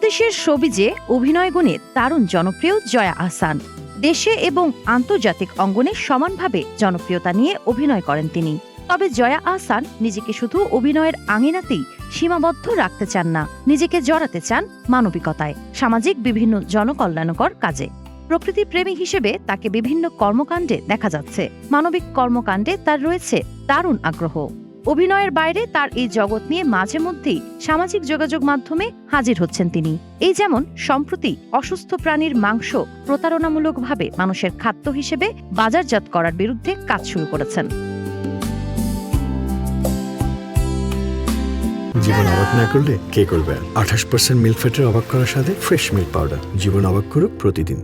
বাংলাদেশের শোবিজে অভিনয় গুণে দারুণ জনপ্রিয় জয়া আহসান। দেশে এবং আন্তর্জাতিক অঙ্গনে সমানভাবে জনপ্রিয়তা নিয়ে অভিনয় করেন তিনি। তবে জয়া আহসান নিজেকে শুধু অভিনয়ের আঙিনাতেই সীমাবদ্ধ রাখতে চান না, নিজেকে জড়াতে চান মানবিকতায়, সামাজিক বিভিন্ন জনকল্যাণকর কাজে। প্রকৃতি প্রেমী হিসেবে তাকে বিভিন্ন কর্মকাণ্ডে দেখা যাচ্ছে। মানবিক কর্মকাণ্ডে তার রয়েছে দারুণ আগ্রহ। অভিনয়ের বাইরে তার এই জগৎ নিয়ে মাঝে মধ্যেই সামাজিক যোগাযোগ মাধ্যমে হাজির হচ্ছেন তিনি। এই যেমন সম্প্রতি অসুস্থ প্রাণীর মাংস প্রতারণামূলকভাবে মানুষের খাদ্য হিসেবে বাজারজাত করার বিরুদ্ধে কাজ শুরু করেছেন। জীবন অবাক না করলে কে করবে? 28% মিল্ক ফ্যাটের অবাক করার সাথে ফ্রেশ মিল্ক পাউডার। জীবন অবাক করুক প্রতিদিন।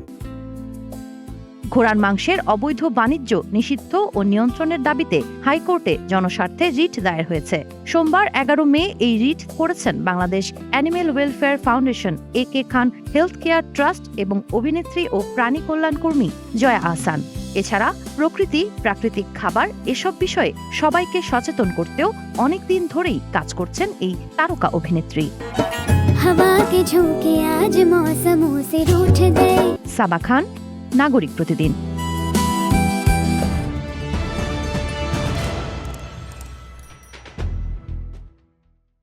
ঘোড়ার মাংসের অবৈধ বাণিজ্য নিষিদ্ধ ও নিয়ন্ত্রণের দাবিতে হাইকোর্টে জনস্বার্থে রিট দায়ের হয়েছে। সোমবার 11 মে এই রিট করেছেন Bangladesh animal welfare foundation, AK খান হেলথ কেয়ার ট্রাস্ট এবং অভিনেত্রী ও প্রাণী কল্যাণ কর্মী জয়া আহসান। এছাড়া প্রকৃতি, প্রাকৃতিক খাবার এসব বিষয়ে সবাইকে সচেতন করতেও অনেকদিন ধরেই কাজ করছেন এই তারকা অভিনেত্রী। সাবা খান, নাগরিক প্রতিদিন।